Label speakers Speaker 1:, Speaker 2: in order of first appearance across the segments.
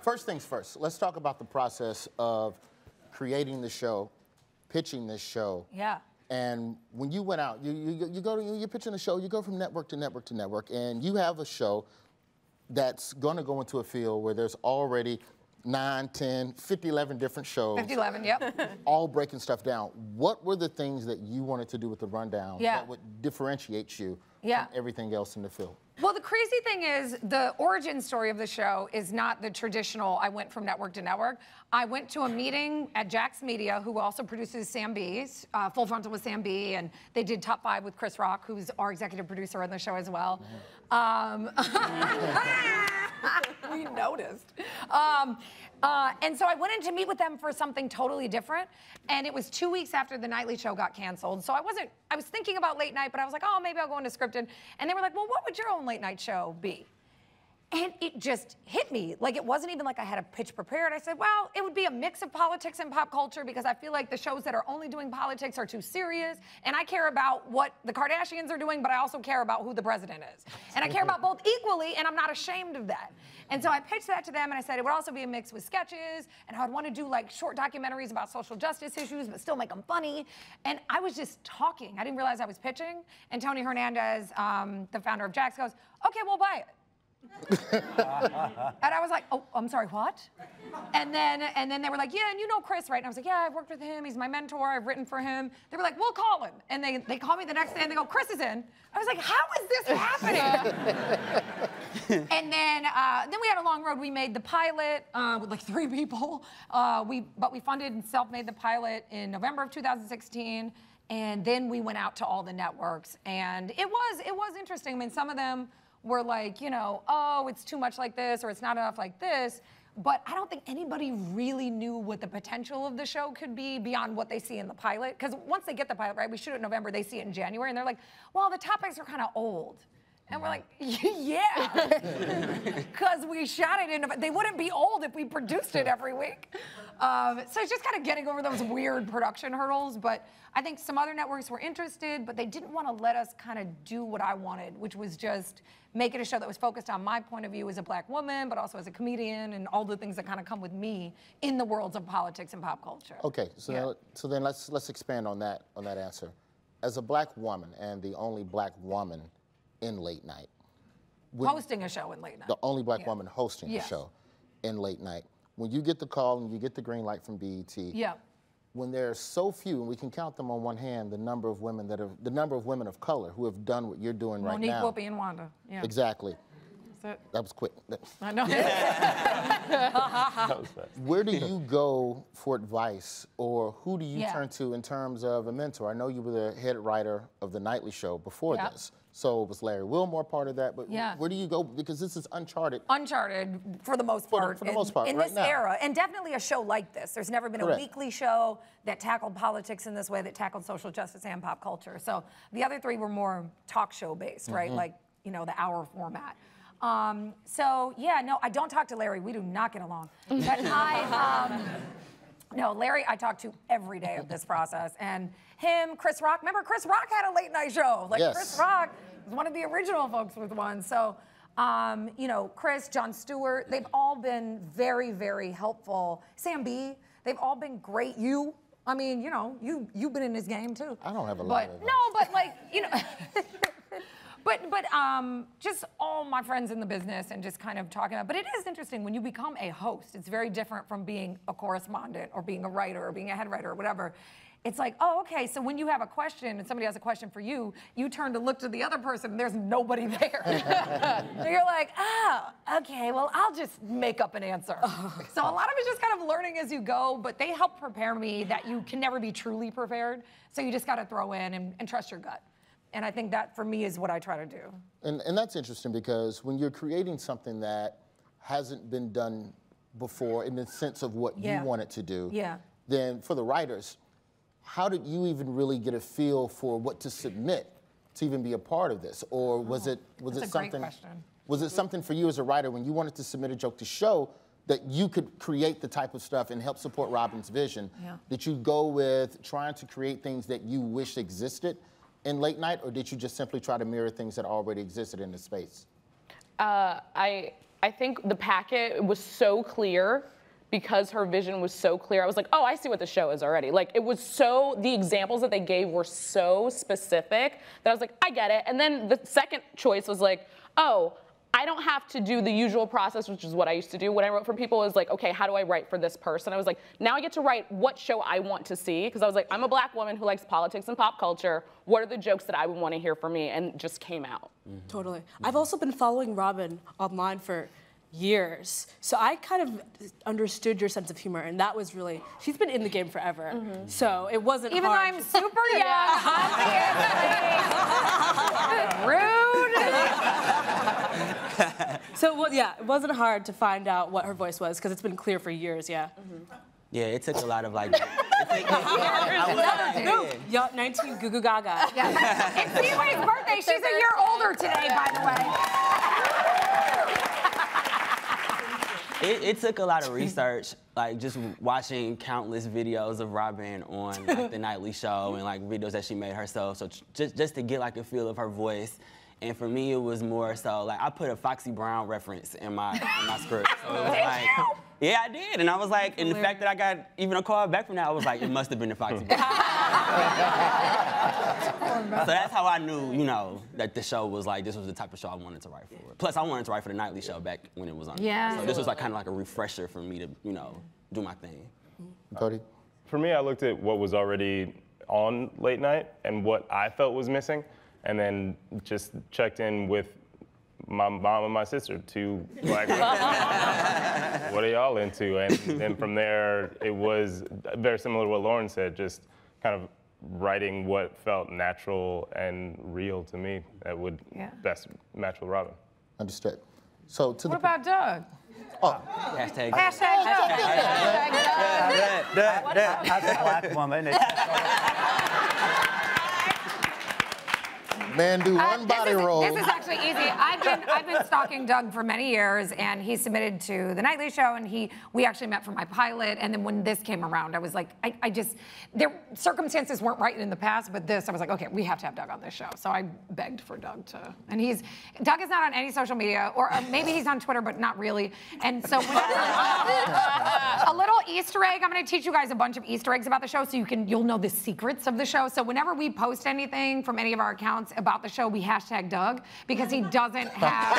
Speaker 1: First things first, let's talk about the process of creating the show, pitching this show.
Speaker 2: Yeah.
Speaker 1: And when you went out, you're pitching a show, you go from network to network to network, and you have a show that's going to go into a field where there's already 9, 10, 50, 11 different shows.
Speaker 2: 50, 11, yep.
Speaker 1: All breaking stuff down. What were the things that you wanted to do with the rundown
Speaker 2: Yeah.
Speaker 1: that would differentiate you
Speaker 2: Yeah.
Speaker 1: from everything else in the field?
Speaker 2: Well, the crazy thing is the origin story of the show is not the traditional, I went from network to network. I went to a meeting at Jax Media, who also produces Sam B's, Full Frontal with Sam B, and they did Top 5 with Chris Rock, who's our executive producer on the show as well. We noticed. And so I went in to meet with them for something totally different, and it was 2 weeks after the nightly show got canceled. So I was thinking about late night, but I was like, oh, maybe I'll go into scripted. And they were like, well, what would your own late night show be? And it just hit me. Like, it wasn't even like I had a pitch prepared. I said, well, it would be a mix of politics and pop culture, because I feel like the shows that are only doing politics are too serious. And I care about what the Kardashians are doing, but I also care about who the president is. And I care about both equally, and I'm not ashamed of that. And so I pitched that to them, and I said it would also be a mix with sketches, and I would want to do like short documentaries about social justice issues, but still make them funny. And I was just talking. I didn't realize I was pitching. And Tony Hernandez, the founder of Jax, goes, okay, we'll buy it. And I was like, oh, I'm sorry, what? And then they were like, yeah, and you know Chris, right? And I was like, yeah, I've worked with him. He's my mentor. I've written for him. They were like, we'll call him. And they called me the next day, and they go, Chris is in. I was like, how is this happening? And then we had a long road. We made the pilot with like 3 people. But we funded and self-made the pilot in November of 2016. And then we went out to all the networks. And it was interesting. I mean, some of them were like, you know, oh, it's too much like this, or it's not enough like this. But I don't think anybody really knew what the potential of the show could be beyond what they see in the pilot. Because once they get the pilot, right, we shoot it in November, they see it in January, and they're like, well, the topics are kind of old. And we're like, yeah, because we shot it in, they wouldn't be old if we produced it every week. So it's just kind of getting over those weird production hurdles. But I think some other networks were interested, but they didn't want to let us kind of do what I wanted, which was just make it a show that was focused on my point of view as a black woman, but also as a comedian, and all the things that kind of come with me in the worlds of politics and pop culture.
Speaker 1: Okay, so,
Speaker 2: Yeah.
Speaker 1: so then let's expand on that answer. As a black woman, and the only black woman in late night.
Speaker 2: Hosting a show in late night.
Speaker 1: The only black woman hosting a show in late night. When you get the call and you get the green light from BET, when there are so few, and we can count them on one hand, the number of women of color who have done what you're doing right now.
Speaker 2: Monique, Whoopi, and Wanda. Yeah.
Speaker 1: Exactly.
Speaker 2: That's it.
Speaker 1: That was quick.
Speaker 2: I know.
Speaker 1: Where do you go for advice, or who do you turn to in terms of a mentor? I know you were the head writer of the nightly show before this. So was Larry Wilmore part of that? But where do you go? Because this is uncharted.
Speaker 2: Uncharted, for the most part.
Speaker 1: For the most part,
Speaker 2: in
Speaker 1: right
Speaker 2: this
Speaker 1: now.
Speaker 2: era, and definitely a show like this. There's never been a weekly show that tackled politics in this way, that tackled social justice and pop culture. So the other 3 were more talk show based, right? Like, you know, the hour format. So yeah, no, I don't talk to Larry. We do not get along. But no, Larry, I talk to every day of this process. And him, Chris Rock. Remember, Chris Rock had a late night show. Like, Chris Rock was one of the original folks with one. So, you know, Chris, Jon Stewart, they've all been very, very helpful. Sam B, they've all been great. I mean, you know, you've been in this game too.
Speaker 1: I don't have a lot of
Speaker 2: no, but like, you know. But just all my friends in the business, and just kind of talking about, but it is interesting when you become a host. It's very different from being a correspondent or being a writer or being a head writer or whatever. It's like, oh, okay, so when you have a question and somebody has a question for you, you turn to look to the other person and there's nobody there. So you're like, oh, okay, well, I'll just make up an answer. So a lot of it's just kind of learning as you go, but they help prepare me that you can never be truly prepared. So you just got to throw in and trust your gut. And I think that, for me, is what I try to do.
Speaker 1: And that's interesting, because when you're creating something that hasn't been done before in the sense of what you want it to do, then for the writers, how did you even really get a feel for what to submit to even be a part of this? Or was it something? Was it something for you as a writer, when you wanted to submit a joke to show that you could create the type of stuff and help support Robin's vision? Did you go with trying to create things that you wish existed in late night, or did you just simply try to mirror things that already existed in the space?
Speaker 3: I I think the packet was so clear because her vision was so clear. I was like, oh, I see what the show is already. Like, it was so, the examples that they gave were so specific that I was like, I get it. And then the second choice was like, oh, I don't have to do the usual process, which is what I used to do when I wrote for people, is like, okay, how do I write for this person? I was like, now I get to write what show I want to see, because I was like, I'm a black woman who likes politics and pop culture. What are the jokes that I would want to hear from me? And it just came out.
Speaker 4: Totally. I've also been following Robin online for years. So I kind of understood your sense of humor, and that was really, she's been in the game forever. So it wasn't
Speaker 2: Even
Speaker 4: hard.
Speaker 2: though I'm super young, obviously. Rude.
Speaker 4: So well, yeah, it wasn't hard to find out what her voice was, because it's been clear for years, yeah.
Speaker 5: Yeah, it took a lot of like.
Speaker 4: Yup, 19 Goo Goo Gaga.
Speaker 2: Yeah. It's Leeway's birthday. She's a year older today, by the way.
Speaker 5: It took a lot of research, like just watching countless videos of Robin on like, the Nightly Show and like videos that she made herself. So just to get like a feel of her voice. And for me, it was more so like I put a Foxy Brown reference in my script. So it was like, yeah, I did. And I was like, and the fact that I got even a call back from that, I was like, it must have been the Foxy Brown. So that's how I knew, you know, that the show was like, this was the type of show I wanted to write for. Plus, I wanted to write for the Nightly Show back when it was on.
Speaker 2: Yeah.
Speaker 5: So this was like kind of like a refresher for me to, you know, do my thing.
Speaker 1: Cody?
Speaker 6: For me, I looked at what was already on late night and what I felt was missing, and then just checked in with my mom and my sister, two black women. What are y'all into? And then from there, it was very similar to what Lauren said, just kind of writing what felt natural and real to me that would best match with Robin.
Speaker 1: Understood. So to
Speaker 2: What about Doug?
Speaker 1: Oh.
Speaker 5: Hashtag.
Speaker 2: Hashtag Doug.
Speaker 7: As a black woman,
Speaker 1: Man, do one body roll.
Speaker 2: This is actually easy. I've been stalking Doug for many years, and he submitted to the Nightly Show, and we actually met for my pilot. And then when this came around, I was like, circumstances weren't right in the past, but this, I was like, okay, we have to have Doug on this show. So I begged for Doug to, and Doug is not on any social media, or maybe he's on Twitter, but not really. And so a little Easter egg. I'm going to teach you guys a bunch of Easter eggs about the show, so you'll know the secrets of the show. So whenever we post anything from any of our accounts about the show, we hashtag Doug, because he doesn't have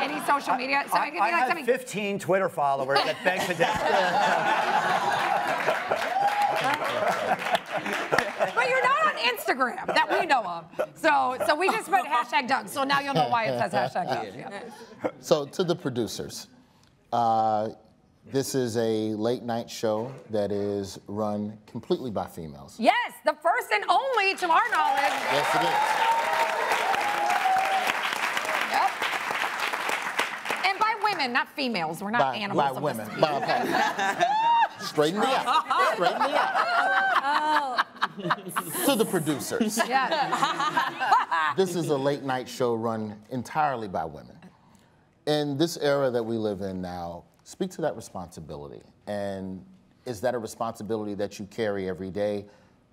Speaker 2: any social media. So I
Speaker 7: have 15 Twitter followers that beg to differ.
Speaker 2: But you're not on Instagram that we know of. So we just put hashtag Doug. So now you'll know why it says hashtag Doug. Yeah.
Speaker 1: So to the producers, this is a late night show that is run completely by females.
Speaker 2: Yes, the first and only, to our knowledge.
Speaker 1: Yes, it
Speaker 2: Yep. And by women, not females. We're not animals.
Speaker 1: By women. Straighten me out. Straighten me out. To the producers.
Speaker 2: Yes.
Speaker 1: This is a late night show run entirely by women. In this era that we live in now, speak to that responsibility. And is that a responsibility that you carry every day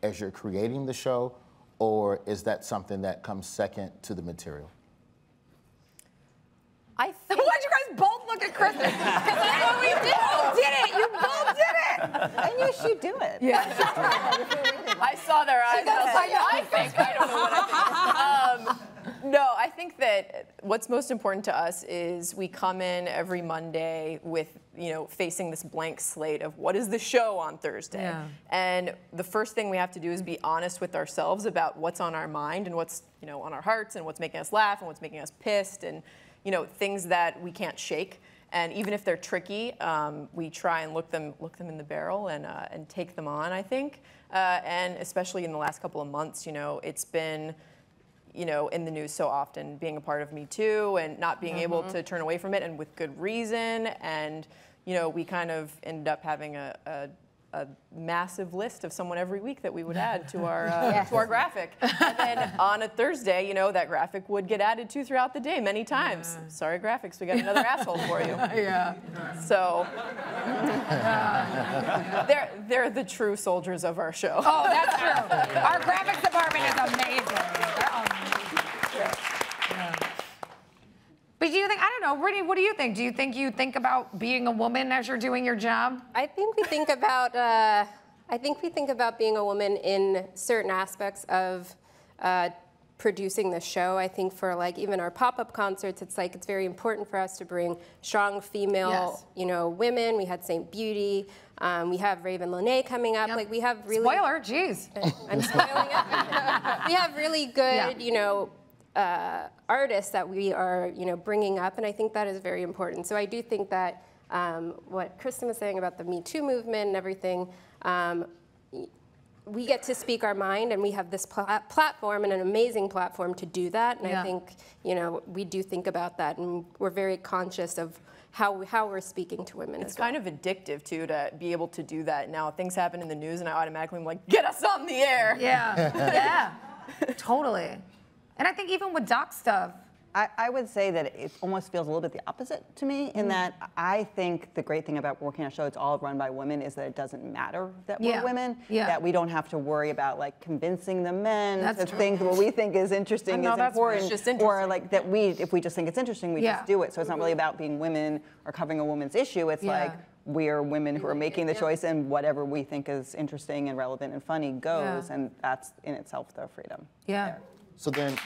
Speaker 1: as you're creating the show, or is that something that comes second to the material?
Speaker 2: I think. Why'd you guys both look at Kristen? Because that's what we did. You did it. You both did it.
Speaker 8: And you should do it.
Speaker 2: Yeah.
Speaker 9: I saw their eyes. I don't know what I think. No, I think that what's most important to us is we come in every Monday with, facing this blank slate of what is the show on Thursday. Yeah. And the first thing we have to do is be honest with ourselves about what's on our mind and what's, on our hearts and what's making us laugh and what's making us pissed and, things that we can't shake. And even if they're tricky, we try and look them in the barrel and take them on, I think. And especially in the last couple of months, it's been, in the news so often, being a part of Me Too and not being able to turn away from it, and with good reason. And, we kind of ended up having a massive list of someone every week that we would add to our to our graphic. And then on a Thursday, that graphic would get added to throughout the day many times. Yeah. Sorry, graphics, we got another asshole for you. Yeah. So they're the true soldiers of our show.
Speaker 2: Oh, that's true. Our graphics department is amazing. They're amazing. Yeah. But do you think, I don't know, Brittany, what do you think? Do you think about being a woman as you're doing your job?
Speaker 8: I think we think about being a woman in certain aspects of producing the show. I think for like even our pop-up concerts, it's very important for us to bring strong female, women. We had St. Beauty. We have Raven Lene coming up. Yep. Like we have really
Speaker 2: spoiler. Jeez,
Speaker 8: I'm spoiling it. We have really good, artists that we are, bringing up, and I think that is very important. So I do think that what Kristen was saying about the Me Too movement and everything. We get to speak our mind, and we have this platform and an amazing platform to do that. And I think, we do think about that, and we're very conscious of how we're speaking to women.
Speaker 9: It's kind of addictive too to be able to do that. Now things happen in the news, and I automatically am like, get us on the air.
Speaker 2: Yeah, yeah, totally. And I think even with doc stuff.
Speaker 10: I would say that it almost feels a little bit the opposite to me in that I think the great thing about working on a show that's all run by women is that it doesn't matter that we're women, that we don't have to worry about like convincing the men to think what we think is interesting is important, or like that if we just think it's interesting, we just do it. So it's not really about being women or covering a woman's issue. It's like we're women who are making the choice, and whatever we think is interesting and relevant and funny goes, and that's in itself the freedom.
Speaker 2: Yeah.
Speaker 1: So then,